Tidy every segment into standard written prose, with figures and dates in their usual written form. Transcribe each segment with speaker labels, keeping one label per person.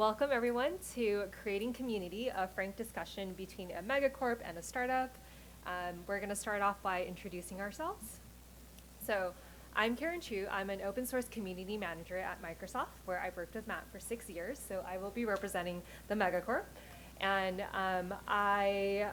Speaker 1: welcome everyone to Creating Community, a frank discussion between a megacorp and a startup. We're going to start off by introducing ourselves. So, I'm Karen Chu. I'm an open source community manager at Microsoft, where I've worked with Matt for 6 years. So, I will be representing the megacorp. And I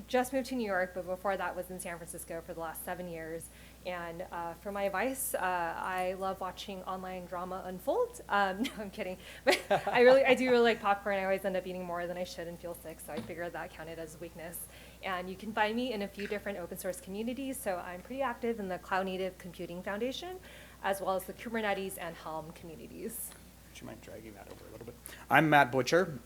Speaker 1: just moved to New York, but before that was in San Francisco for the last 7 years. And for my advice, I love watching online drama unfold. No, I'm kidding. But I do really like popcorn. I always end up eating more than I should and feel sick, so I figured that counted as weakness. And you can find me in a few different open source communities. So I'm pretty active in the Cloud Native Computing Foundation, as well as the Kubernetes and Helm communities.
Speaker 2: Would you mind dragging that over a little bit? I'm Matt Butcher.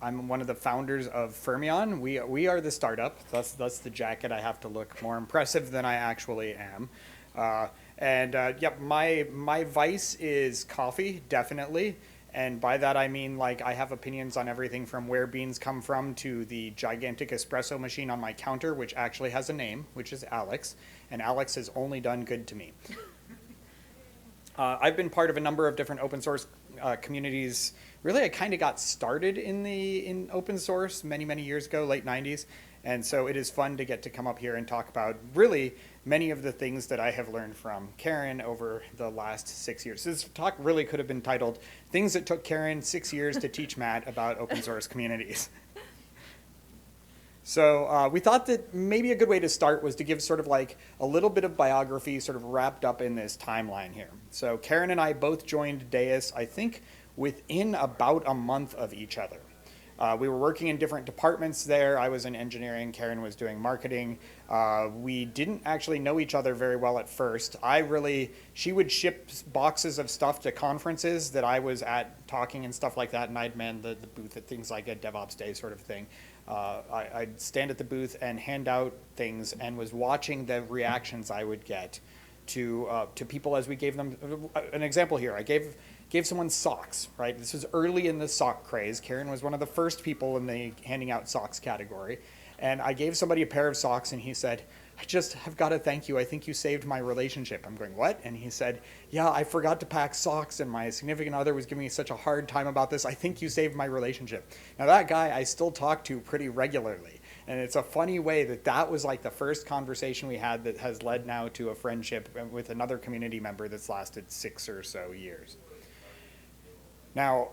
Speaker 2: I'm one of the founders of Fermyon. We are the startup. Thus the jacket. I have to look more impressive than I actually am. Yep, my vice is coffee, definitely. And by that I mean, like, I have opinions on everything from where beans come from to the gigantic espresso machine on my counter, which actually has a name, which is Alex. And Alex has only done good to me. I've been part of a number of different open source communities. Really, I kind of got started in open source many years ago, late 90s. And so it is fun to get to come up here and talk about really many of the things that I have learned from Karen over the last 6 years. This talk really could have been titled, Things That Took Karen 6 Years to Teach Matt About Open Source Communities. So we thought that maybe a good way to start was to give sort of like a little bit of biography sort of wrapped up in this timeline here. So Karen and I both joined Deis, I think, within about a month of each other. We were working in different departments there. I was in engineering, Karen was doing marketing. We didn't actually know each other very well at first. She would ship boxes of stuff to conferences that I was at talking and stuff like that, and I'd man the booth at things like a DevOps Day sort of thing. I'd stand at the booth and hand out things and was watching the reactions I would get to people as we gave them. An example here, I gave someone socks, right? This was early in the sock craze. Karen was one of the first people in the handing out socks category. And I gave somebody a pair of socks and he said, I just have got to thank you. I think you saved my relationship. I'm going, what? And he said, yeah, I forgot to pack socks and my significant other was giving me such a hard time about this. I think you saved my relationship. Now that guy I still talk to pretty regularly. And it's a funny way that was like the first conversation we had that has led now to a friendship with another community member that's lasted 6 or so years. Now,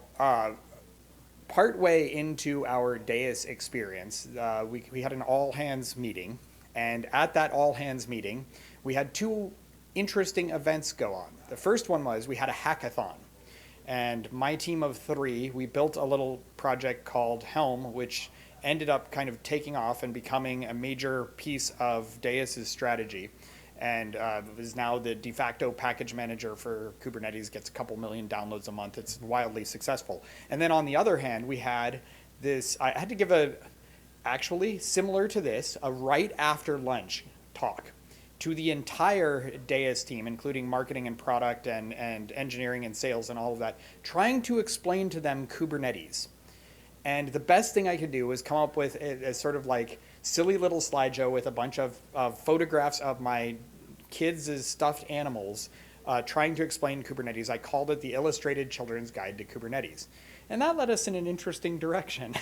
Speaker 2: partway into our Deis experience, we had an all-hands meeting, and at that all-hands meeting, we had two interesting events go on. The first one was we had a hackathon, and my team of 3, we built a little project called Helm, which ended up kind of taking off and becoming a major piece of Deis's strategy. And is now the de facto package manager for Kubernetes, gets a couple million downloads a month. It's wildly successful. And then on the other hand, we had this, I had to give actually similar to this, a right after lunch talk to the entire Deis team, including marketing and product and engineering and sales and all of that, trying to explain to them Kubernetes. And the best thing I could do was come up with a sort of like silly little slideshow with a bunch of photographs of my kids' stuffed animals trying to explain Kubernetes. I called it the Illustrated Children's Guide to Kubernetes. And that led us in an interesting direction.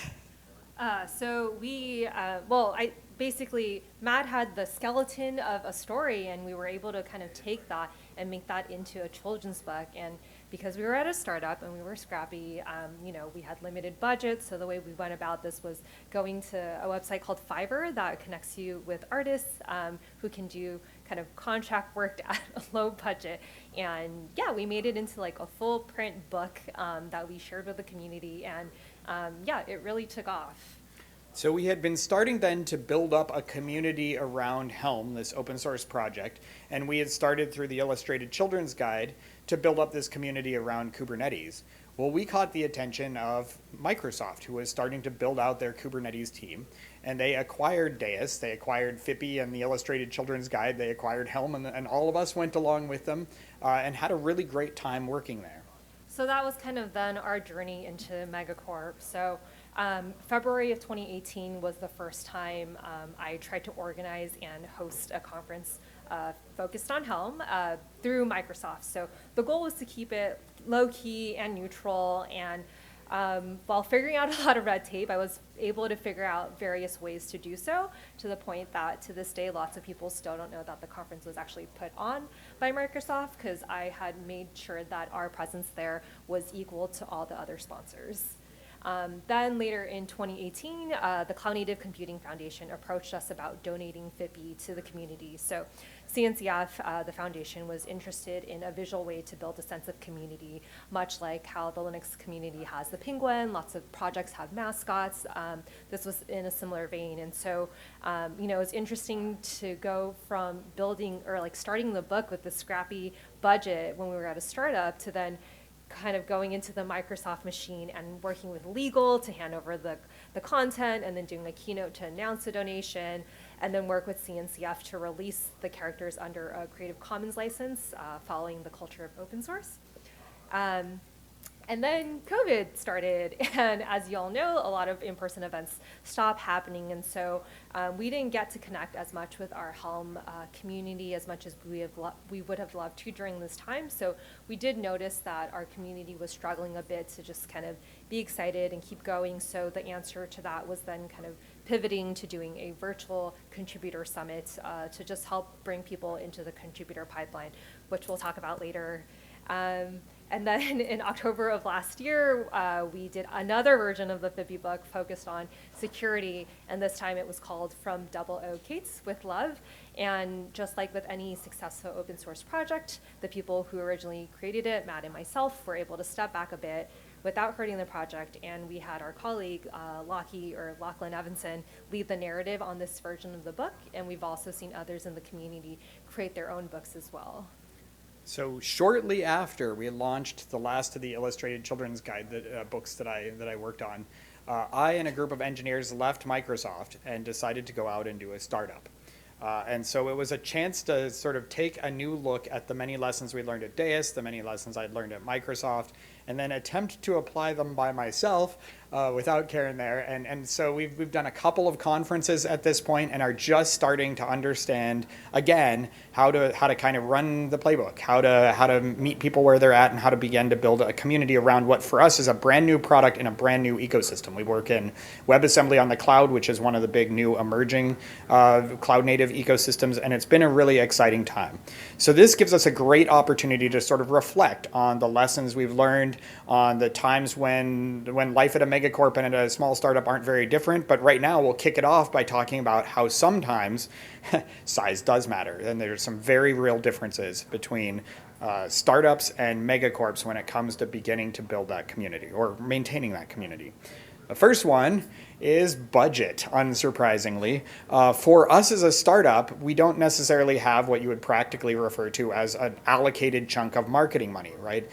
Speaker 1: Basically, Matt had the skeleton of a story, and we were able to kind of take that and make that into a children's book. And because we were at a startup and we were scrappy, we had limited budget. So the way we went about this was going to a website called Fiverr that connects you with artists who can do kind of contract work at a low budget. And yeah, we made it into like a full print book that we shared with the community. And it really took off.
Speaker 2: So we had been starting then to build up a community around Helm, this open source project, and we had started through the Illustrated Children's Guide to build up this community around Kubernetes. Well, we caught the attention of Microsoft, who was starting to build out their Kubernetes team, and they acquired Deis, they acquired Fippy and the Illustrated Children's Guide, they acquired Helm, and all of us went along with them and had a really great time working there.
Speaker 1: So that was kind of then our journey into Megacorp. So February of 2018 was the first time I tried to organize and host a conference focused on Helm through Microsoft. So the goal was to keep it low-key and neutral, and While figuring out a lot of red tape, I was able to figure out various ways to do so, to the point that to this day, lots of people still don't know that the conference was actually put on by Microsoft, because I had made sure that our presence there was equal to all the other sponsors. Then later in 2018, the Cloud Native Computing Foundation approached us about donating FIPI to the community. So CNCF, the foundation, was interested in a visual way to build a sense of community, much like how the Linux community has the penguin. Lots of projects have mascots. This was in a similar vein. And so, it was interesting to go from building or like starting the book with this scrappy budget when we were at a startup to then kind of going into the Microsoft machine and working with legal to hand over the content, and then doing a keynote to announce a donation, and then work with CNCF to release the characters under a Creative Commons license, following the culture of open source. And then COVID started, and as you all know, a lot of in-person events stopped happening, and so we didn't get to connect as much with our Helm community as much as we would have loved to during this time. So we did notice that our community was struggling a bit to just kind of be excited and keep going. So the answer to that was then kind of pivoting to doing a virtual contributor summit to just help bring people into the contributor pipeline, which we'll talk about later. And then in October of last year, we did another version of the FIPI book focused on security, and this time it was called From Double O Kates with Love. And just like with any successful open source project, the people who originally created it, Matt and myself, were able to step back a bit without hurting the project, and we had our colleague, Lachlan Evanson, lead the narrative on this version of the book, and we've also seen others in the community create their own books as well.
Speaker 2: So shortly after we launched the last of the illustrated children's guide books that I worked on, I and a group of engineers left Microsoft and decided to go out and do a startup. And so it was a chance to sort of take a new look at the many lessons we learned at Deis, the many lessons I'd learned at Microsoft, and then attempt to apply them by myself without Karen there. And so we've done a couple of conferences at this point and are just starting to understand, again, how to kind of run the playbook, how to meet people where they're at, and how to begin to build a community around what for us is a brand new product in a brand new ecosystem. We work in WebAssembly on the cloud, which is one of the big new emerging cloud native ecosystems, and it's been a really exciting time. So this gives us a great opportunity to sort of reflect on the lessons we've learned, on the times when life at a megacorp and at a small startup aren't very different. But right now we'll kick it off by talking about how sometimes size does matter, and there's some very real differences between startups and megacorps when it comes to beginning to build that community or maintaining that community. The first one is budget, unsurprisingly. For us as a startup, we don't necessarily have what you would practically refer to as an allocated chunk of marketing money, right?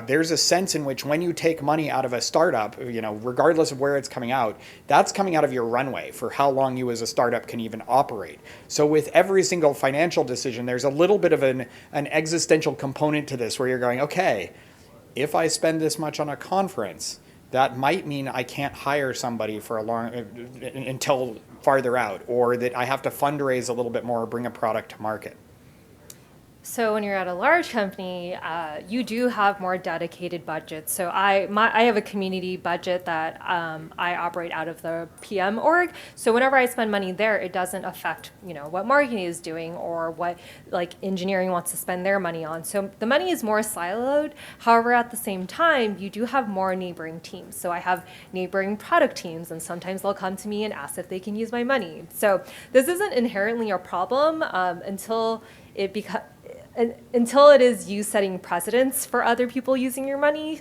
Speaker 2: There's a sense in which when you take money out of a startup, regardless of where it's coming out, that's coming out of your runway for how long you as a startup can even operate. So with every single financial decision, there's a little bit of an existential component to this where you're going, okay, if I spend this much on a conference, that might mean I can't hire somebody for until farther out, or that I have to fundraise a little bit more or bring a product to market.
Speaker 1: So when you're at a large company, you do have more dedicated budgets. So I have a community budget that I operate out of the PM org. So whenever I spend money there, it doesn't affect what marketing is doing or what engineering wants to spend their money on. So the money is more siloed. However, at the same time, you do have more neighboring teams. So I have neighboring product teams, and sometimes they'll come to me and ask if they can use my money. So this isn't inherently a problem until it is you setting precedents for other people using your money,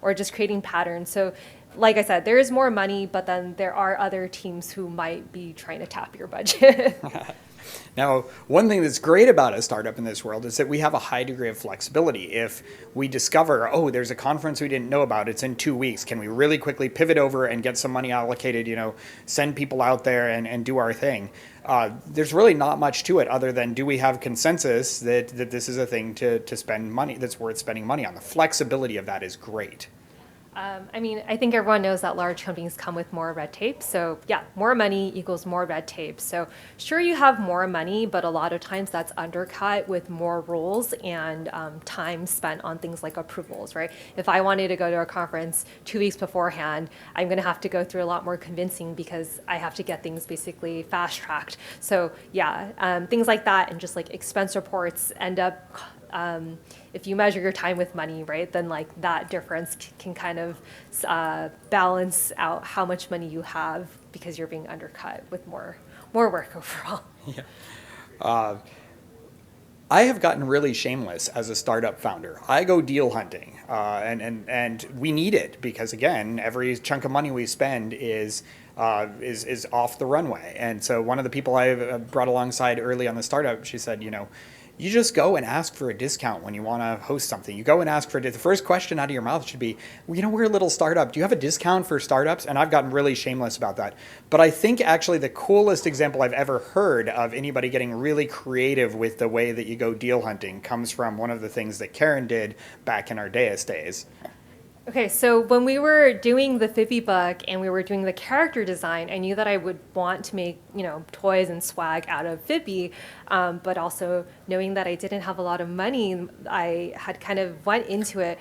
Speaker 1: or just creating patterns. So like I said, there is more money, but then there are other teams who might be trying to tap your budget.
Speaker 2: Now, one thing that's great about a startup in this world is that we have a high degree of flexibility. If we discover, there's a conference we didn't know about, it's in 2 weeks, can we really quickly pivot over and get some money allocated, send people out there and do our thing? There's really not much to it other than, do we have consensus that this is a thing to spend money, that's worth spending money on? The flexibility of that is great.
Speaker 1: I mean, I think everyone knows that large companies come with more red tape. So yeah, more money equals more red tape. So sure, you have more money, but a lot of times that's undercut with more rules and time spent on things like approvals, right? If I wanted to go to a conference 2 weeks beforehand, I'm going to have to go through a lot more convincing because I have to get things basically fast tracked. So yeah, things like that and just like expense reports end up if you measure your time with money, right, then like that difference can kind of balance out how much money you have because you're being undercut with more work overall.
Speaker 2: Yeah. I have gotten really shameless as a startup founder. I go deal hunting, and we need it because again, every chunk of money we spend is off the runway. And so one of the people I brought alongside early on the startup, she said, you just go and ask for a discount when you want to host something. You go and ask for the first question out of your mouth should be, we're a little startup. Do you have a discount for startups? And I've gotten really shameless about that. But I think actually the coolest example I've ever heard of anybody getting really creative with the way that you go deal hunting comes from one of the things that Karen did back in our Deus days.
Speaker 1: Okay, so when we were doing the Phoebe book and we were doing the character design, I knew that I would want to make, toys and swag out of Phoebe, but also knowing that I didn't have a lot of money, I had kind of went into it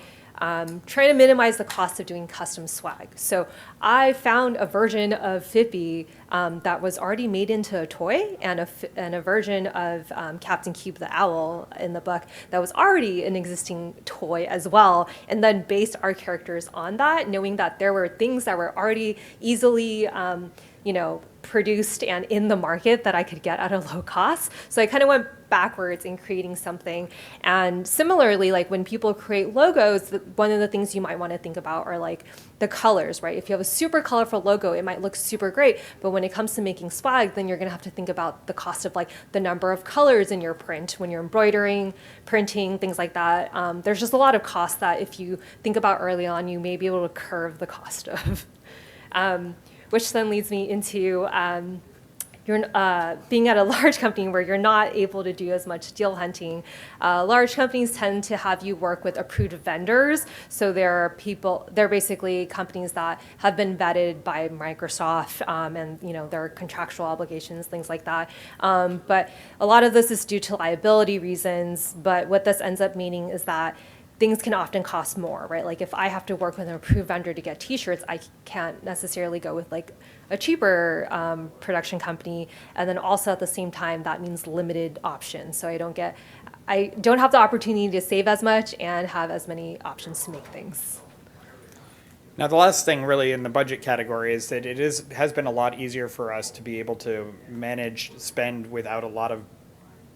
Speaker 1: trying to minimize the cost of doing custom swag. So I found a version of Phippy that was already made into a toy and a version of Captain Cube the Owl in the book that was already an existing toy as well, and then based our characters on that, knowing that there were things that were already easily produced and in the market that I could get at a low cost. So I kind of went backwards in creating something. And similarly, like when people create logos, one of the things you might want to think about are like the colors, right? If you have a super colorful logo, it might look super great. But when it comes to making swag, then you're going to have to think about the cost of like the number of colors in your print when you're embroidering, printing, things like that. There's just a lot of costs that if you think about early on, you may be able to curve the cost of. Which then leads me into being at a large company where you're not able to do as much deal hunting. Large companies tend to have you work with approved vendors. So they're basically companies that have been vetted by Microsoft and their contractual obligations, things like that. But a lot of this is due to liability reasons. But what this ends up meaning is that things can often cost more, right? Like if I have to work with an approved vendor to get t-shirts, I can't necessarily go with like a cheaper production company. And then also at the same time, that means limited options. So I don't have the opportunity to save as much and have as many options to make things.
Speaker 2: Now, the last thing really in the budget category is that has been a lot easier for us to be able to manage spend without a lot of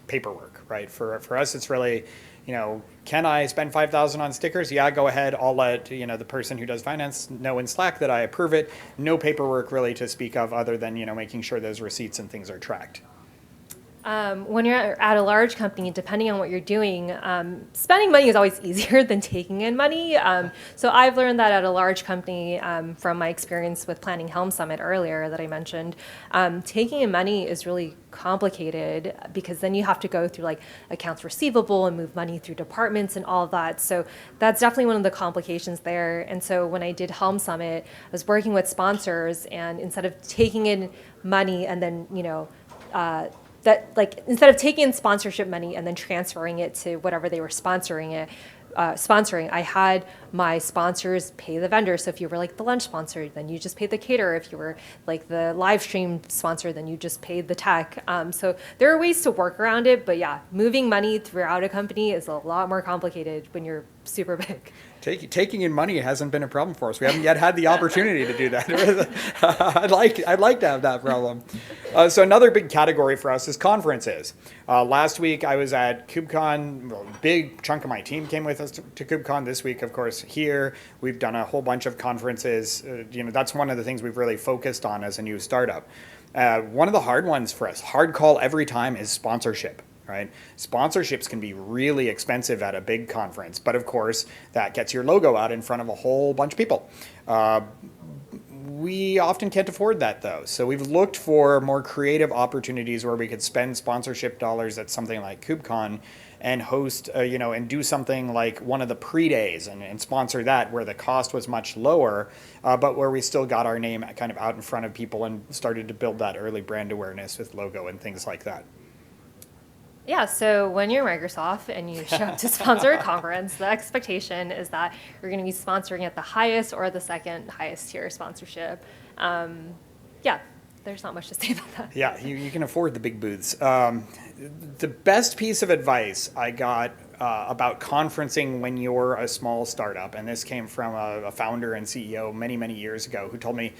Speaker 2: paperwork, right? For us, it's really, can I spend $5,000 on stickers? Yeah, go ahead. I'll let the person who does finance know in Slack that I approve it. No paperwork really to speak of other than making sure those receipts and things are tracked.
Speaker 1: When you're at a large company, depending on what you're doing, spending money is always easier than taking in money. So I've learned that at a large company from my experience with planning Helm Summit earlier that I mentioned, taking in money is really complicated because then you have to go through like accounts receivable and move money through departments and all of that. So that's definitely one of the complications there. And so when I did Helm Summit, I was working with sponsors, and instead of taking in money and then, instead of taking in sponsorship money and then transferring it to whatever they were sponsoring, I had my sponsors pay the vendor. So if you were like the lunch sponsor, then you just paid the caterer. If you were like the live stream sponsor, then you just paid the tech. So there are ways to work around it, but yeah, moving money throughout a company is a lot more complicated when you're super big.
Speaker 2: Taking in money hasn't been a problem for us. We haven't yet had the opportunity to do that. I'd like to have that problem. So another big category for us is conferences. Last week I was at KubeCon. A big chunk of my team came with us to KubeCon. This week, of course, here we've done a whole bunch of conferences. That's one of the things we've really focused on as a new startup. One of the hard ones for us, hard call every time, is sponsorship. Right? Sponsorships can be really expensive at a big conference, but of course that gets your logo out in front of a whole bunch of people. We often can't afford that though. So we've looked for more creative opportunities where we could spend sponsorship dollars at something like KubeCon and host, and do something like one of the pre-days and sponsor that where the cost was much lower, but where we still got our name kind of out in front of people and started to build that early brand awareness with logo and things like that.
Speaker 1: Yeah, so when you're Microsoft and you show up to sponsor a conference, the expectation is that you're going to be sponsoring at the highest or the second highest tier sponsorship. Yeah, there's not much to say about that.
Speaker 2: Yeah, you can afford the big booths. The best piece of advice I got about conferencing when you're a small startup, and this came from a founder and CEO many, many years ago who told me,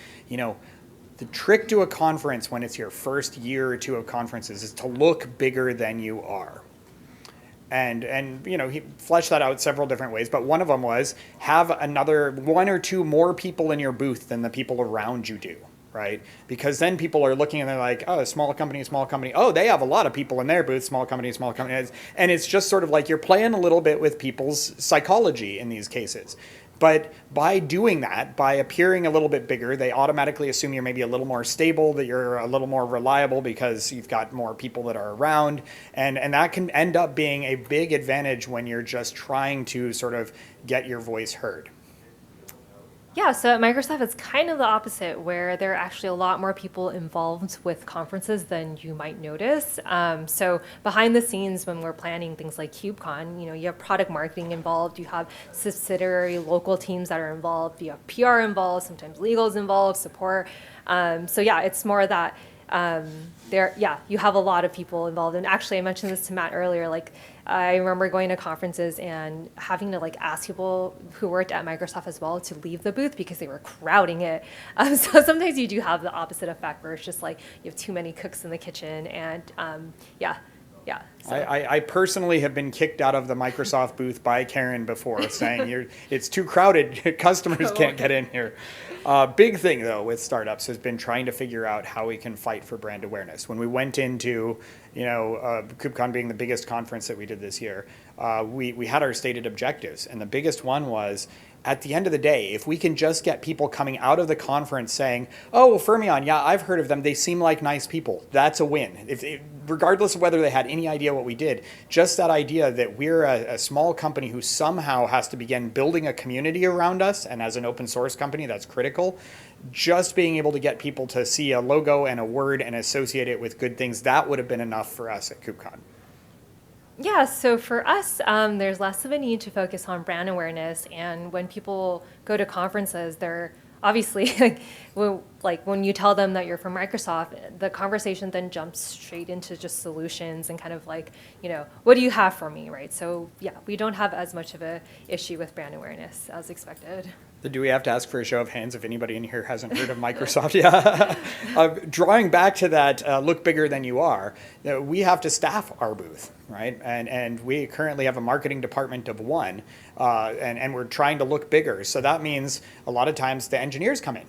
Speaker 2: the trick to a conference when it's your first year or two of conferences is to look bigger than you are. And he fleshed that out several different ways, but one of them was have another one or two more people in your booth than the people around you do, right? Because then people are looking and they're like, oh, small company. Oh, they have a lot of people in their booth, small company. And it's just sort of like you're playing a little bit with people's psychology in these cases. But by doing that, by appearing a little bit bigger, they automatically assume you're maybe a little more stable, that you're a little more reliable because you've got more people that are around. And that can end up being a big advantage when you're just trying to sort of get your voice heard.
Speaker 1: Yeah, so at Microsoft, it's kind of the opposite, where there are actually a lot more people involved with conferences than you might notice. So behind the scenes, when we're planning things like KubeCon, you have product marketing involved, you have subsidiary local teams that are involved, you have PR involved, sometimes legal's involved, support. So yeah, it's more that you have a lot of people involved. And actually, I mentioned this to Matt earlier, I remember going to conferences and having to ask people who worked at Microsoft as well to leave the booth because they were crowding it. So sometimes you do have the opposite effect where it's just you have too many cooks in the kitchen, and yeah. So.
Speaker 2: I personally have been kicked out of the Microsoft booth by Karen before, saying it's too crowded, customers can't get in here. Big thing though with startups has been trying to figure out how we can fight for brand awareness. When we went into KubeCon being the biggest conference that we did this year, we had our stated objectives, and the biggest one was, at the end of the day, if we can just get people coming out of the conference saying, oh, Fermyon, yeah, I've heard of them, they seem like nice people, that's a win. Regardless of whether they had any idea what we did, just that idea that we're a small company who somehow has to begin building a community around us, and as an open source company, that's critical. Just being able to get people to see a logo and a word and associate it with good things, that would have been enough for us at KubeCon.
Speaker 1: Yeah, so for us, there's less of a need to focus on brand awareness. And when people go to conferences, they're obviously, when you tell them that you're from Microsoft, the conversation then jumps straight into just solutions and kind of what do you have for me, right? So yeah, we don't have as much of a issue with brand awareness as expected.
Speaker 2: Do we have to ask for a show of hands if anybody in here hasn't heard of Microsoft? Yeah. Drawing back to that, look bigger than you are, we have to staff our booth, right? And we currently have a marketing department of one, and we're trying to look bigger. So that means a lot of times the engineers come in.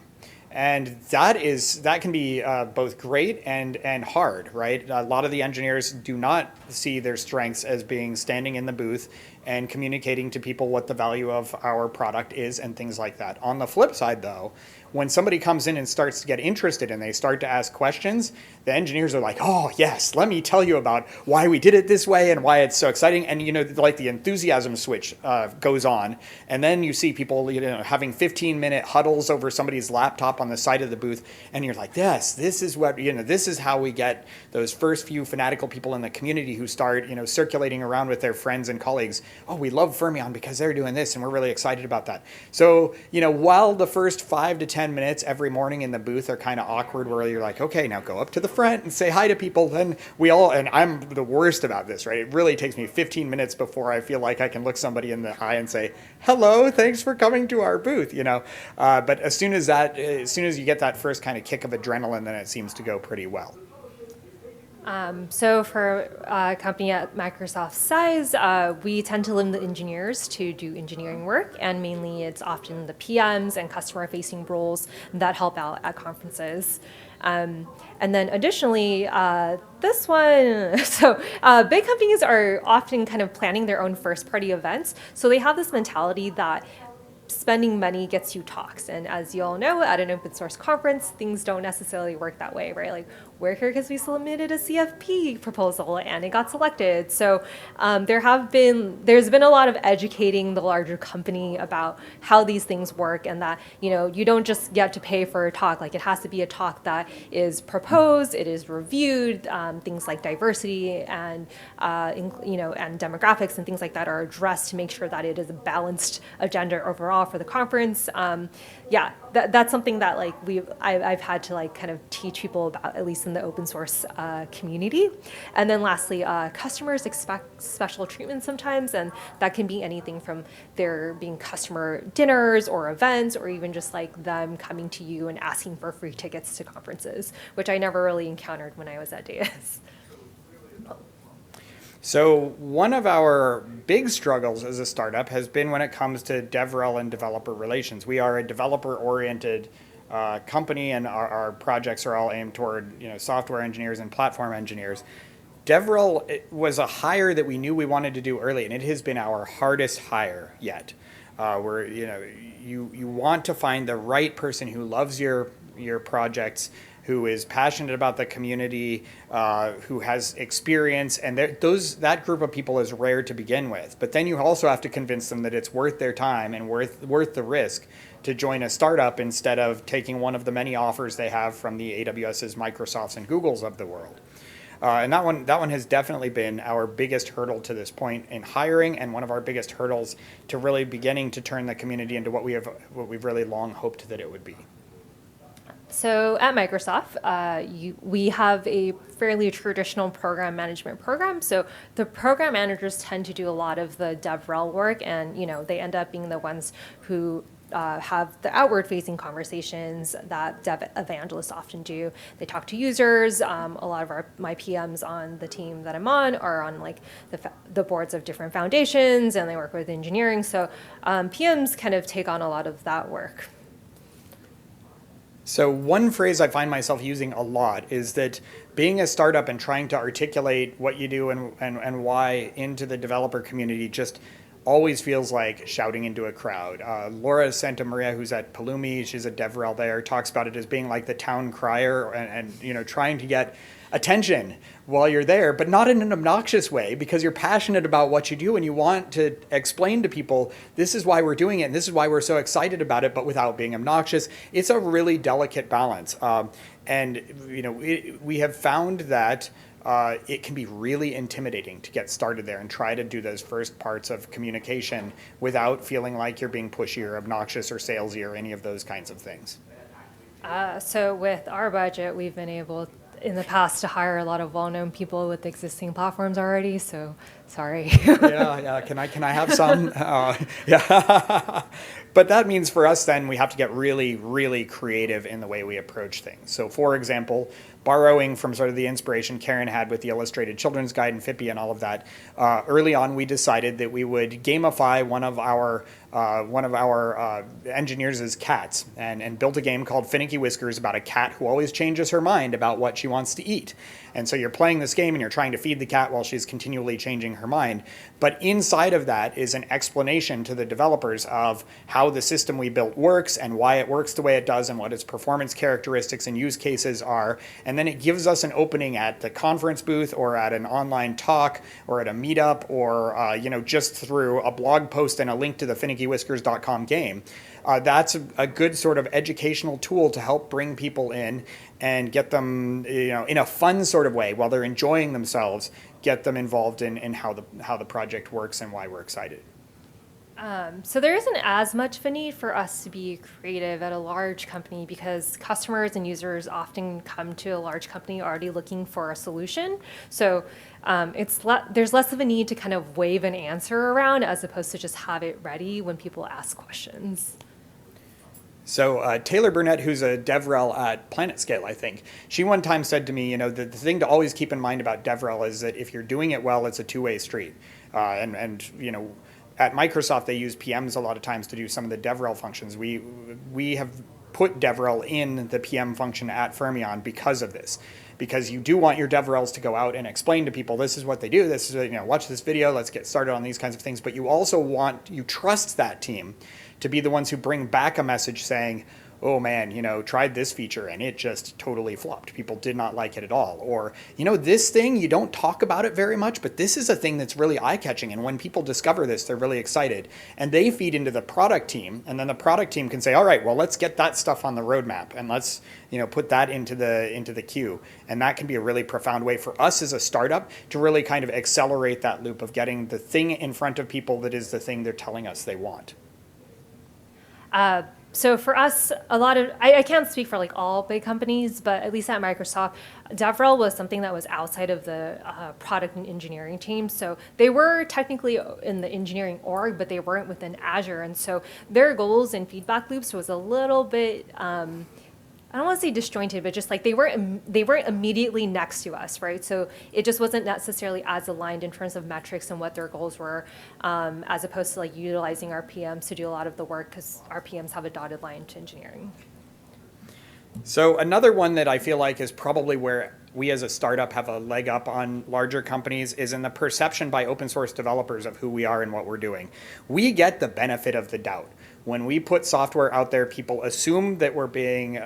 Speaker 2: And that can be both great and hard, right? A lot of the engineers do not see their strengths as being standing in the booth and communicating to people what the value of our product is and things like that. On the flip side, though, when somebody comes in and starts to get interested and they start to ask questions, the engineers are like, oh, yes, let me tell you about why we did it this way and why it's so exciting. And, the enthusiasm switch goes on. And then you see people, having 15-minute huddles over somebody's laptop on the side of the booth. And you're like, yes, this is what, this is how we get those first few fanatical people in the community who start, circulating around with their friends and colleagues. Oh, we love Fermyon because they're doing this and we're really excited about that. So, while the first 5 to 10 minutes every morning in the booth are kind of awkward, where you're like, okay, now go up to the front and say hi to people, then and I'm the worst about this, right? It really takes me 15 minutes before I feel like I can look somebody in the eye and say, hello, thanks for coming to our booth, But as soon as you get that first kind of kick of adrenaline, then it seems to go pretty well.
Speaker 1: So for a company at Microsoft's size, we tend to limit the engineers to do engineering work, and mainly it's often the PMs and customer-facing roles that help out at conferences. And then additionally, this one, so big companies are often kind of planning their own first-party events, so they have this mentality that spending money gets you talks. And as you all know, at an open source conference, things don't necessarily work that way, right? Like, we're here because we submitted a CFP proposal and it got selected. So there's been a lot of educating the larger company about how these things work, and that, you don't just get to pay for a talk. Like, it has to be a talk that is proposed, it is reviewed, things like diversity and and demographics and things like that are addressed to make sure that it is a balanced agenda overall for the conference. That's something that I've had to kind of teach people about, at least in the open source community. And then lastly, customers expect special treatment sometimes, and that can be anything from there being customer dinners or events, or even just like them coming to you and asking for free tickets to conferences, which I never really encountered when I was at Deus.
Speaker 2: So one of our big struggles as a startup has been when it comes to DevRel and developer relations. We are a developer-oriented company, and our projects are all aimed toward software engineers and platform engineers. DevRel was a hire that we knew we wanted to do early, and it has been our hardest hire yet. You want to find the right person who loves your projects, who is passionate about the community, who has experience, and that group of people is rare to begin with. But then you also have to convince them that it's worth their time and worth the risk to join a startup instead of taking one of the many offers they have from the AWS's, Microsofts, and Googles of the world. And that one has definitely been our biggest hurdle to this point in hiring, and one of our biggest hurdles to really beginning to turn the community into what we've really long hoped that it would be.
Speaker 1: So at Microsoft, we have a fairly traditional program management program. So the program managers tend to do a lot of the DevRel work, and they end up being the ones who have the outward-facing conversations that dev evangelists often do. They talk to users. A lot of my PMs on the team that I'm on are on the boards of different foundations, and they work with engineering. So PMs kind of take on a lot of that work.
Speaker 2: So one phrase I find myself using a lot is that being a startup and trying to articulate what you do and why into the developer community just always feels like shouting into a crowd. Laura Santamaria, who's at Pulumi, she's a DevRel there, talks about it as being like the town crier and trying to get attention while you're there, but not in an obnoxious way, because you're passionate about what you do and you want to explain to people, this is why we're doing it and this is why we're so excited about it, but without being obnoxious. It's a really delicate balance. We have found that it can be really intimidating to get started there and try to do those first parts of communication without feeling like you're being pushy or obnoxious or salesy or any of those kinds of things.
Speaker 1: So with our budget, we've been able in the past to hire a lot of well-known people with existing platforms already, so sorry.
Speaker 2: Yeah. Can I have some? Yeah. But that means for us then we have to get really, really creative in the way we approach things. So for example, borrowing from sort of the inspiration Karen had with the Illustrated Children's Guide and FIPI and all of that, early on we decided that we would gamify one of our engineers' cats and built a game called Finicky Whiskers about a cat who always changes her mind about what she wants to eat. And so you're playing this game and you're trying to feed the cat while she's continually changing her mind. But inside of that is an explanation to the developers of how the system we built works and why it works the way it does and what its performance characteristics and use cases are. And then it gives us an opening at the conference booth or at an online talk or at a meetup or just through a blog post and a link to the finickyWhiskers.com game. That's a good sort of educational tool to help bring people in and get them, in a fun sort of way while they're enjoying themselves, get them involved in how the project works and why we're excited.
Speaker 1: So there isn't as much of a need for us to be creative at a large company because customers and users often come to a large company already looking for a solution. So there's less of a need to kind of wave an answer around as opposed to just have it ready when people ask questions.
Speaker 2: So Taylor Burnett, who's a DevRel at PlanetScale, I think, she one time said to me, the thing to always keep in mind about DevRel is that if you're doing it well, it's a two-way street. At Microsoft, they use PMs a lot of times to do some of the DevRel functions. We have put DevRel in the PM function at Fermyon because of this. because you do want your DevRels to go out and explain to people, this is what they do, this is, watch this video, let's get started on these kinds of things. But you also you trust that team to be the ones who bring back a message saying, oh man, tried this feature and it just totally flopped. People did not like it at all. Or, this thing, you don't talk about it very much, but this is a thing that's really eye-catching. And when people discover this, they're really excited. And they feed into the product team. And then the product team can say, all right, well, let's get that stuff on the roadmap. And let's, put that into the queue. And that can be a really profound way for us as a startup to really kind of accelerate that loop of getting the thing in front of people that is the thing they're telling us they want.
Speaker 1: So for us, I can't speak for like all big companies, but at least at Microsoft, DevRel was something that was outside of the product and engineering team. So they were technically in the engineering org, but they weren't within Azure. And so their goals and feedback loops was a little bit, I don't want to say disjointed, but just like they weren't immediately next to us, right? So it just wasn't necessarily as aligned in terms of metrics and what their goals were, as opposed to like utilizing our PMs to do a lot of the work, because our PMs have a dotted line to engineering.
Speaker 2: So another one that I feel like is probably where we as a startup have a leg up on larger companies is in the perception by open source developers of who we are and what we're doing. We get the benefit of the doubt. When we put software out there, people assume that we're being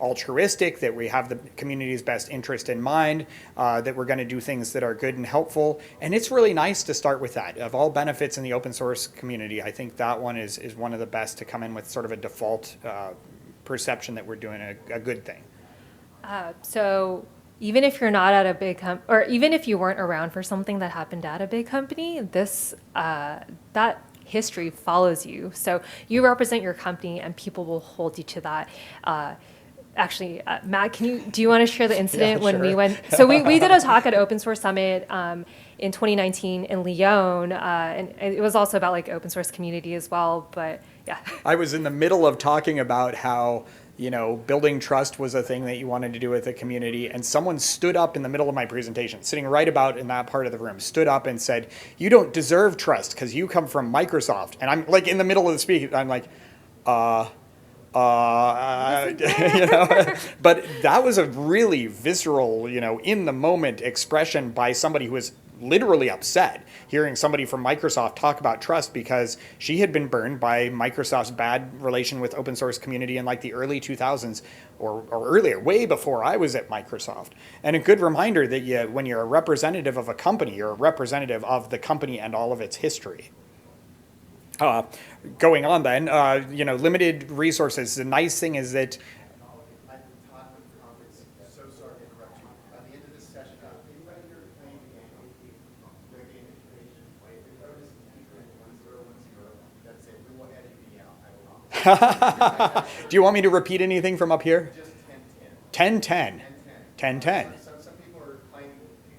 Speaker 2: altruistic, that we have the community's best interest in mind, that we're going to do things that are good and helpful. And it's really nice to start with that. Of all benefits in the open source community, I think that one is one of the best to come in with sort of a default perception that we're doing a good thing.
Speaker 1: So even if you're not at a big or even if you weren't around for something that happened at a big company, that history follows you. So you represent your company and people will hold you to that. Actually, Matt, do you want to share the incident when we went? So we did a talk at Open Source Summit in 2019 in Lyon, and it was also about like open source community as well, but yeah.
Speaker 2: I was in the middle of talking about how building trust was a thing that you wanted to do with the community. And someone stood up in the middle of my presentation, sitting right about in that part of the room, stood up and said, you don't deserve trust because you come from Microsoft. And I'm like in the middle of the speech, I'm like, but that was a really visceral, in the moment expression by somebody who was literally upset hearing somebody from Microsoft talk about trust because she had been burned by Microsoft's bad relation with open source community in like the early 2000s or earlier, way before I was at Microsoft. And a good reminder that when you're a representative of a company, you're a representative of the company and all of its history. Going on then, limited resources. The nice thing is that do you want me to repeat anything from up here?
Speaker 3: Just
Speaker 2: 10-10. 10-10.
Speaker 3: So some people are claiming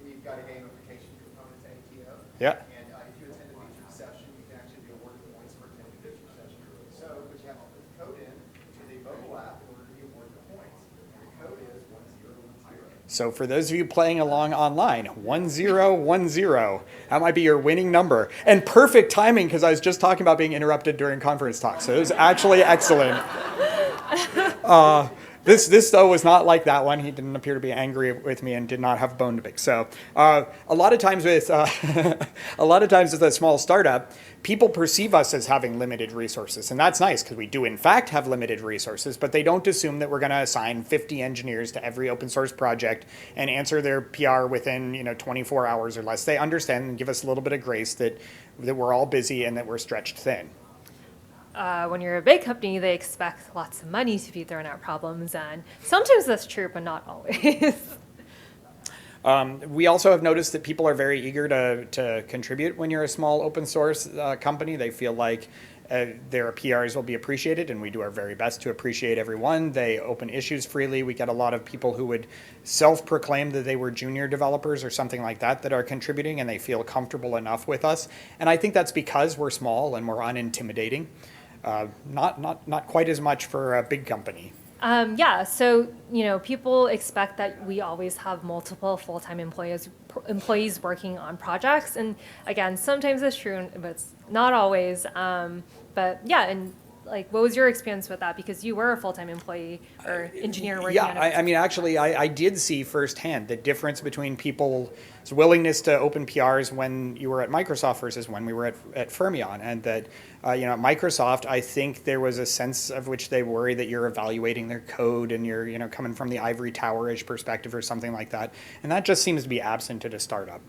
Speaker 3: we've got a gamification component to ATO.
Speaker 2: Yeah.
Speaker 3: And if you attend a featured session, you can actually be awarded points for attending a featured session. So, but you have to put the code in to the mobile app in order to be awarded the points. And the code is 1010.
Speaker 2: So for those of you playing along online, 1010, that might be your winning number. And perfect timing because I was just talking about being interrupted during conference talk. So it was actually excellent. This though was not like that one. He didn't appear to be angry with me and did not have a bone to pick. So a lot of times with a small startup, people perceive us as having limited resources, and that's nice because we do in fact have limited resources. But they don't assume that we're going to assign 50 engineers to every open source project and answer their PR within 24 hours or less. They understand and give us a little bit of grace that we're all busy and that we're stretched thin.
Speaker 1: When you're a big company, they expect lots of money to be thrown at problems, and sometimes that's true, but not always.
Speaker 2: We also have noticed that people are very eager to contribute when you're a small open source company. They feel like their PRs will be appreciated, and we do our very best to appreciate everyone. They open issues freely. We get a lot of people who would self-proclaim that they were junior developers or something like that are contributing, and they feel comfortable enough with us. And I think that's because we're small and we're unintimidating. Not quite as much for a big company.
Speaker 1: Yeah, so people expect that we always have multiple full-time employees working on projects, and again, sometimes it's true, but it's not always. But yeah, and like, what was your experience with that? Because you were a full-time employee or engineer working on
Speaker 2: Yeah, I mean, actually, I did see firsthand the difference between people's willingness to open PRs when you were at Microsoft versus when we were at Fermyon. And that, at Microsoft, I think there was a sense of which they worry that you're evaluating their code and you're, coming from the ivory tower-ish perspective or something like that. And that just seems to be absent at a startup.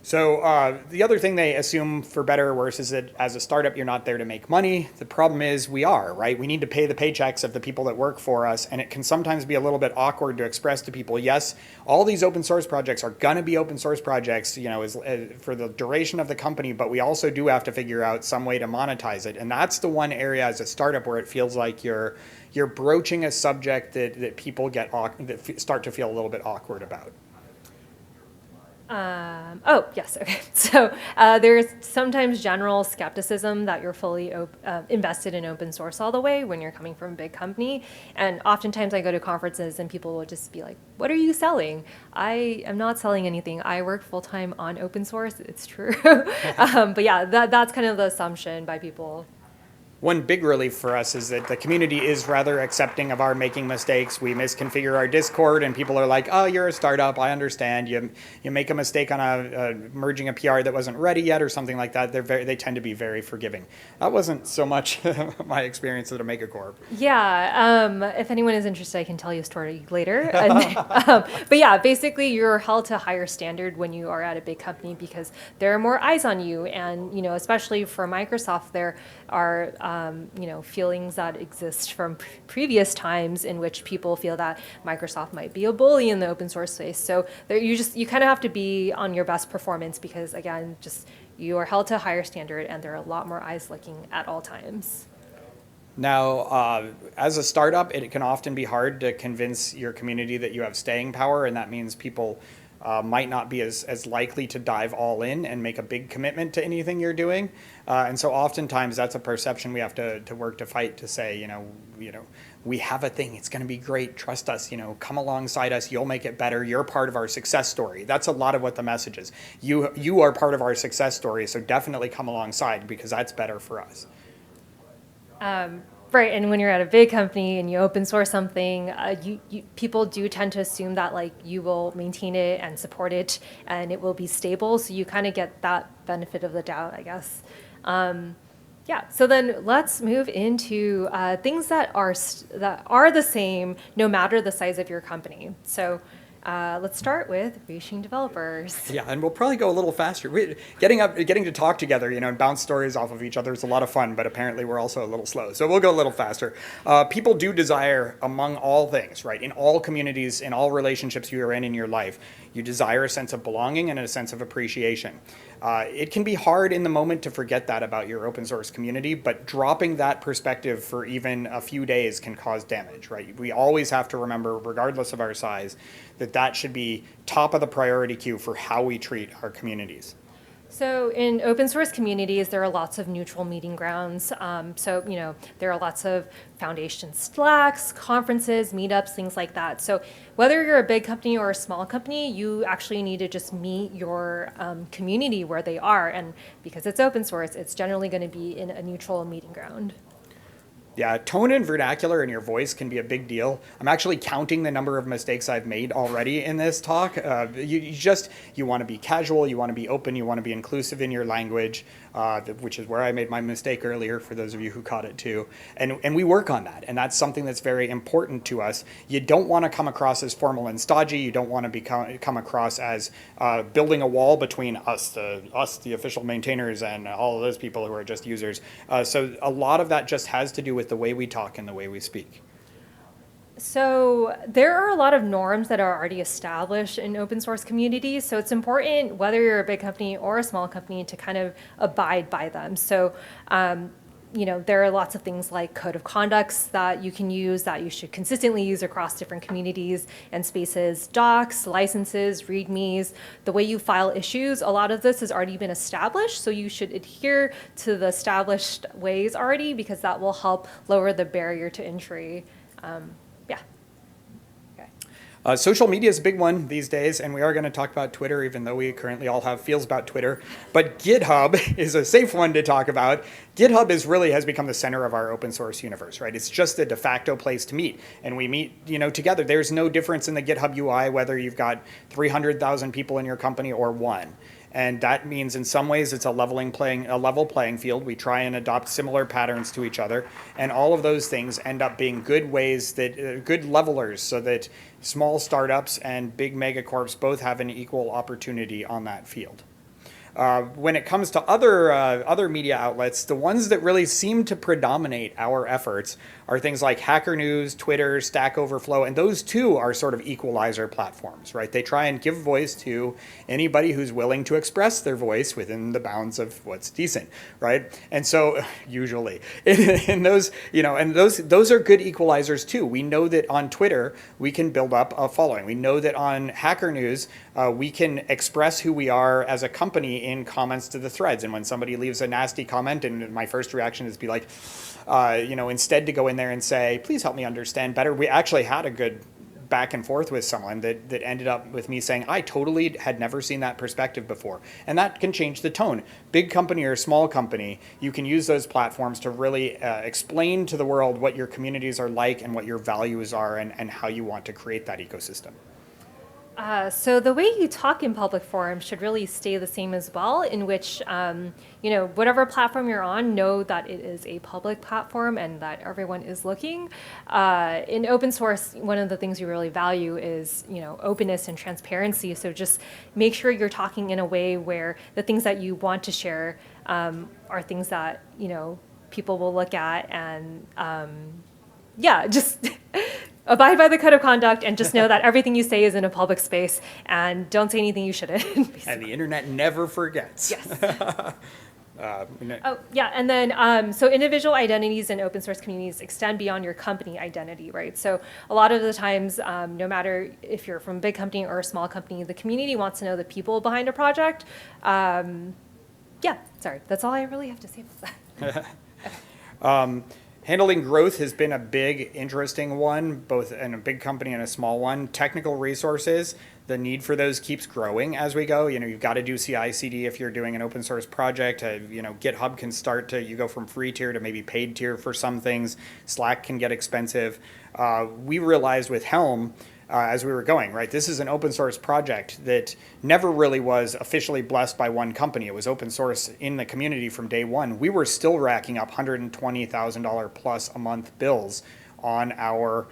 Speaker 2: So the other thing they assume, for better or worse, is that as a startup, you're not there to make money. The problem is we are, right? We need to pay the paychecks of the people that work for us, and it can sometimes be a little bit awkward to express to people, yes, all these open source projects are going to be open source projects, for the duration of the company, but we also do have to figure out some way to monetize it. And that's the one area as a startup where it feels like you're broaching a subject that people start to feel a little bit awkward about.
Speaker 1: Oh, yes. Okay. So there's sometimes general skepticism that you're fully invested in open source all the way when you're coming from a big company. And oftentimes I go to conferences and people will just be like, what are you selling? I am not selling anything. I work full-time on open source. It's true. But yeah, that's kind of the assumption by people.
Speaker 2: One big relief for us is that the community is rather accepting of our making mistakes. We misconfigure our Discord and people are like, oh, you're a startup, I understand. You make a mistake on merging a PR that wasn't ready yet or something like that. They tend to be very forgiving. That wasn't so much my experience at a Megacorp.
Speaker 1: Yeah, if anyone is interested, I can tell you a story later. But yeah, basically you're held to a higher standard when you are at a big company because there are more eyes on you. And, especially for Microsoft, there are feelings that exist from previous times in which people feel that Microsoft might be a bully in the open source space. So you kind of have to be on your best performance because, again, you are held to a higher standard and there are a lot more eyes looking at all times.
Speaker 2: Now, as a startup, it can often be hard to convince your community that you have staying power, and that means people might not be as likely to dive all in and make a big commitment to anything you're doing. And so oftentimes that's a perception we have to work to fight to say, we have a thing, it's going to be great, trust us, come alongside us, you'll make it better, you're part of our success story. That's a lot of what the message is. You are part of our success story, so definitely come alongside because that's better for us.
Speaker 1: Right, and when you're at a big company and you open source something, people do tend to assume that you will maintain it and support it, and it will be stable. So you kind of get that benefit of the doubt, I guess. Yeah. So then let's move into things that are the same no matter the size of your company. So. Let's start with reaching developers.
Speaker 2: Yeah, and we'll probably go a little faster. Getting to talk together, and bounce stories off of each other is a lot of fun, but apparently we're also a little slow. So we'll go a little faster. People do desire, among all things, right, in all communities, in all relationships you are in your life, you desire a sense of belonging and a sense of appreciation. It can be hard in the moment to forget that about your open source community, but dropping that perspective for even a few days can cause damage, right? We always have to remember, regardless of our size, that should be top of the priority queue for how we treat our communities.
Speaker 1: So in open source communities, there are lots of neutral meeting grounds. There are lots of foundation Slacks, conferences, meetups, things like that. So whether you're a big company or a small company, you actually need to just meet your community where they are. And because it's open source, it's generally going to be in a neutral meeting ground.
Speaker 2: Yeah, tone and vernacular in your voice can be a big deal. I'm actually counting the number of mistakes I've made already in this talk. You want to be casual, you want to be open, you want to be inclusive in your language, which is where I made my mistake earlier, for those of you who caught it too. And we work on that, and that's something that's very important to us. You don't want to come across as formal and stodgy. You don't want to come across as building a wall between us, the official maintainers, and all of those people who are just users. So a lot of that just has to do with the way we talk and the way we speak.
Speaker 1: So there are a lot of norms that are already established in open source communities. So it's important, whether you're a big company or a small company, to kind of abide by them. So, there are lots of things like code of conducts that you can use, that you should consistently use across different communities and spaces, docs, licenses, readmes, the way you file issues. A lot of this has already been established, so you should adhere to the established ways already, because that will help lower the barrier to entry.
Speaker 2: Social media is a big one these days, and we are going to talk about Twitter, even though we currently all have feels about Twitter. But GitHub is a safe one to talk about. GitHub has become the center of our open source universe, right? It's just the de facto place to meet, and we meet, together. There's no difference in the GitHub UI whether you've got 300,000 people in your company or one. And that means in some ways it's a level playing field. We try and adopt similar patterns to each other. And all of those things end up being good ways good levelers so that small startups and big megacorps both have an equal opportunity on that field. When it comes to other media outlets, the ones that really seem to predominate our efforts are things like Hacker News, Twitter, Stack Overflow, and those two are sort of equalizer platforms, right? They try and give voice to anybody who's willing to express their voice within the bounds of what's decent, right? And so usually, and those are good equalizers too. We know that on Twitter we can build up a following. We know that on Hacker News we can express who we are as a company in comments to the threads. And when somebody leaves a nasty comment, and my first reaction is to be like, instead to go in there and say, please help me understand better. We actually had a good back and forth with someone that ended up with me saying, I totally had never seen that perspective before. And that can change the tone. Big company or small company, you can use those platforms to really explain to the world what your communities are like and what your values are and how you want to create that ecosystem.
Speaker 1: So the way you talk in public forums should really stay the same as well, in which, whatever platform you're on, know that it is a public platform and that everyone is looking. In open source, one of the things you really value is, openness and transparency. So just make sure you're talking in a way where the things that you want to share are things that, people will look at and, just abide by the code of conduct and just know that everything you say is in a public space and don't say anything you shouldn't.
Speaker 2: And the internet never forgets.
Speaker 1: Yes. And then so individual identities in open source communities extend beyond your company identity, right? So a lot of the times, no matter if you're from a big company or a small company, the community wants to know the people behind a project. That's all I really have to say about that.
Speaker 2: Handling growth has been a big, interesting one, both in a big company and a small one. Technical resources, the need for those keeps growing as we go. You've got to do CI/CD if you're doing an open source project. GitHub can you go from free tier to maybe paid tier for some things. Slack can get expensive. We realized with Helm, as we were going, right? This is an open source project that never really was officially blessed by one company. It was open source in the community from day one. We were still racking up $120,000 plus a month bills on our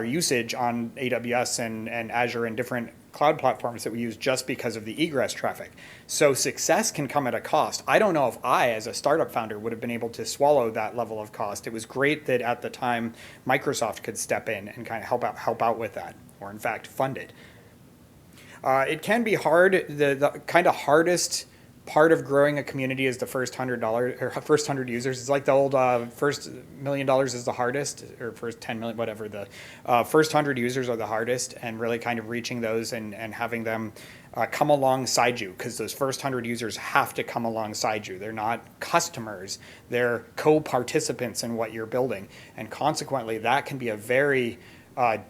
Speaker 2: usage on AWS and Azure and different cloud platforms that we use just because of the egress traffic. So success can come at a cost. I don't know if I, as a startup founder, would have been able to swallow that level of cost. It was great that at the time Microsoft could step in and kind of help out with that, or in fact fund it. It can be hard. The kind of hardest part of growing a community is the first $100 or first 100 users. It's like the old first $1 million is the hardest, or first 10 million, whatever. The first 100 users are the hardest, and really kind of reaching those and having them come alongside you, because those first 100 users have to come alongside you. They're not customers, they're co-participants in what you're building. And consequently, that can be a very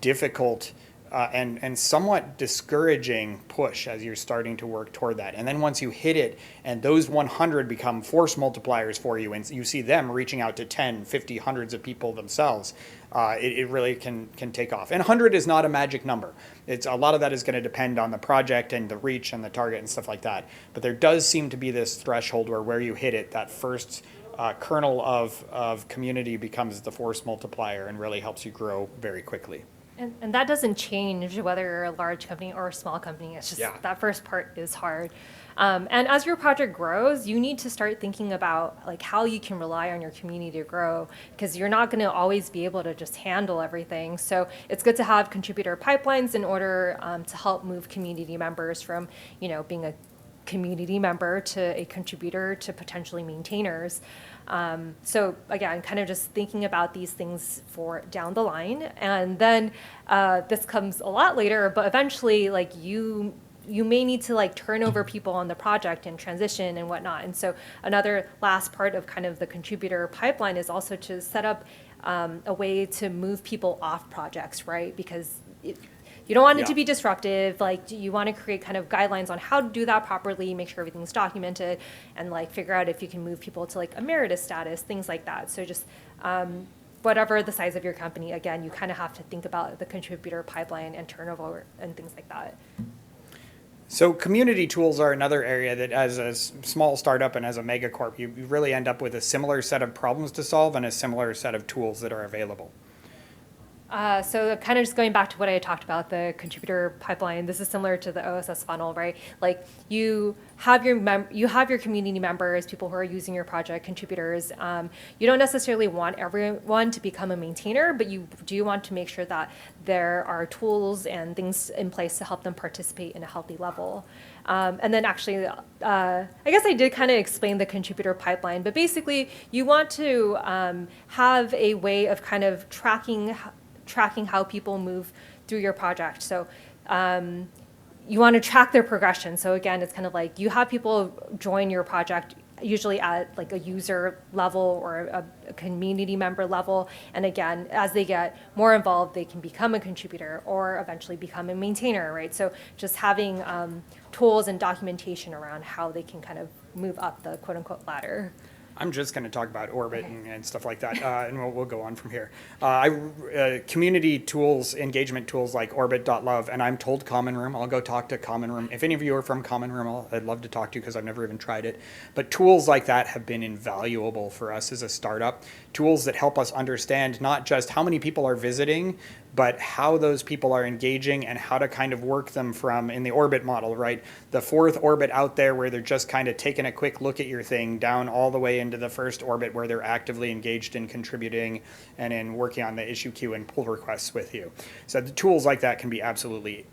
Speaker 2: difficult and somewhat discouraging push as you're starting to work toward that. And then once you hit it and those 100 become force multipliers for you, and you see them reaching out to 10, 50, hundreds of people themselves, it really can take off. And 100 is not a magic number. A lot of that is going to depend on the project and the reach and the target and stuff like that. But there does seem to be this threshold where you hit it, that first kernel of community becomes the force multiplier and really helps you grow very quickly.
Speaker 1: And that doesn't change whether you're a large company or a small company. It's just that first part is hard. And as your project grows, you need to start thinking about how you can rely on your community to grow, because you're not going to always be able to just handle everything. So it's good to have contributor pipelines in order to help move community members from being a community member to a contributor to potentially maintainers. So again, kind of just thinking about these things for down the line. And then this comes a lot later, but eventually you may need to turn over people on the project and transition and whatnot. And so another last part of kind of the contributor pipeline is also to set up a way to move people off projects, right? Because You don't want it
Speaker 2: Yeah.
Speaker 1: to be disruptive. Like, you want to create kind of guidelines on how to do that properly, make sure everything's documented, and like figure out if you can move people to like emeritus status, things like that. So just whatever the size of your company, again, you kind of have to think about the contributor pipeline and turnover and things like that.
Speaker 2: So community tools are another area that as a small startup and as a megacorp, you really end up with a similar set of problems to solve and a similar set of tools that are available.
Speaker 1: So kind of just going back to what I talked about, the contributor pipeline, this is similar to the OSS funnel, right? Like you have your community members, people who are using your project, contributors. You don't necessarily want everyone to become a maintainer, but you do want to make sure that there are tools and things in place to help them participate in a healthy level. And then actually, I guess I did kind of explain the contributor pipeline, but basically you want to have a way of kind of tracking how people move through your project. So you want to track their progression. So again, it's kind of like you have people join your project usually at like a user level or a community member level. And again, as they get more involved, they can become a contributor or eventually become a maintainer, right? So just having tools and documentation around how they can kind of move up the quote unquote ladder.
Speaker 2: I'm just going to talk about Orbit
Speaker 1: Okay.
Speaker 2: and stuff like that, and we'll go on from here. Community tools, engagement tools like Orbit.love, and I'm told Common Room. I'll go talk to Common Room. If any of you are from Common Room, I'd love to talk to you because I've never even tried it. But tools like that have been invaluable for us as a startup. Tools that help us understand not just how many people are visiting, but how those people are engaging and how to kind of work them from in the orbit model, right? The fourth orbit out there where they're just kind of taking a quick look at your thing down all the way into the first orbit where they're actively engaged in contributing and in working on the issue queue and pull requests with you. So the tools like that can be absolutely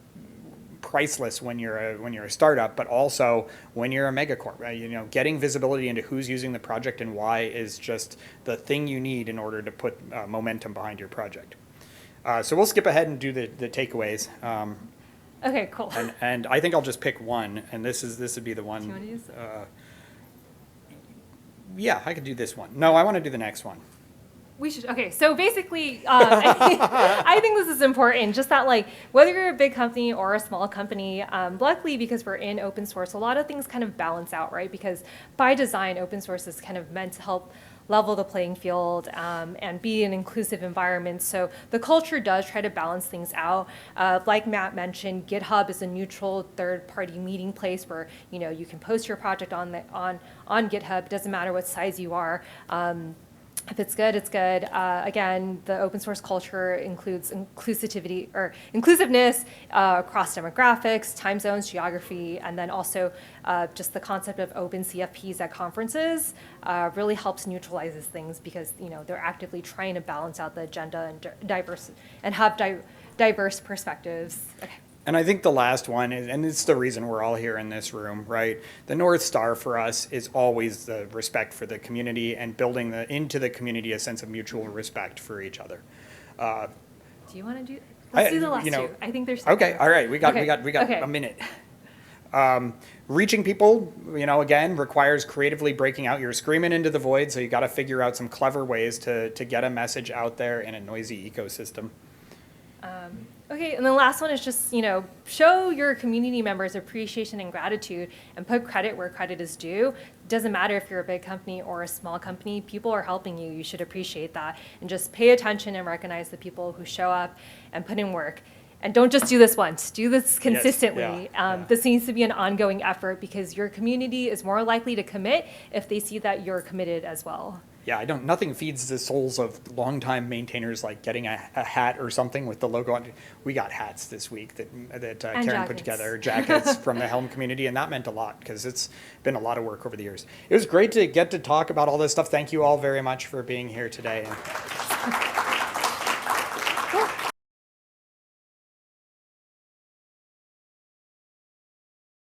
Speaker 2: priceless when you're a startup, but also when you're a megacorp. Right? You know, getting visibility into who's using the project and why is just the thing you need in order to put momentum behind your project. So we'll skip ahead and do the takeaways.
Speaker 1: Okay, cool.
Speaker 2: And I think I'll just pick one, and this would be the one.
Speaker 1: Do you want to use it?
Speaker 2: Yeah, I could do this one. No, I want to do the next one.
Speaker 1: We should, okay, so basically, I think this is important, just that like, whether you're a big company or a small company, luckily because we're in open source, a lot of things kind of balance out, right? Because by design, open source is kind of meant to help level the playing field and be an inclusive environment. So the culture does try to balance things out. Like Matt mentioned, GitHub is a neutral third-party meeting place where you can post your project on GitHub. It doesn't matter what size you are. If it's good, it's good. Again, the open source culture includes inclusiveness across demographics, time zones, geography, and then also just the concept of open CFPs at conferences really helps neutralizes things because they're actively trying to balance out the agenda and have diverse perspectives. Okay.
Speaker 2: And I think the last one, and it's the reason we're all here in this room, right? The North Star for us is always the respect for the community and building into the community a sense of mutual respect for each other.
Speaker 1: Do you want to do? Let's do the last two. I think there's.
Speaker 2: Okay, all right. We got
Speaker 1: Okay.
Speaker 2: a minute. Reaching people, again, requires creatively breaking out. You're screaming into the void, so you got to figure out some clever ways to get a message out there in a noisy ecosystem.
Speaker 1: Okay, and the last one is just, show your community members appreciation and gratitude and put credit where credit is due. It doesn't matter if you're a big company or a small company, people are helping you. You should appreciate that and just pay attention and recognize the people who show up and put in work. And don't just do this once, do this consistently.
Speaker 2: Yeah.
Speaker 1: This needs to be an ongoing effort because your community is more likely to commit if they see that you're committed as well.
Speaker 2: Yeah, nothing feeds the souls of longtime maintainers like getting a hat or something with the logo on. We got hats this week that Karen
Speaker 1: jackets.
Speaker 2: put together, jackets from the Helm community, and that meant a lot because it's been a lot of work over the years. It was great to get to talk about all this stuff. Thank you all very much for being here today.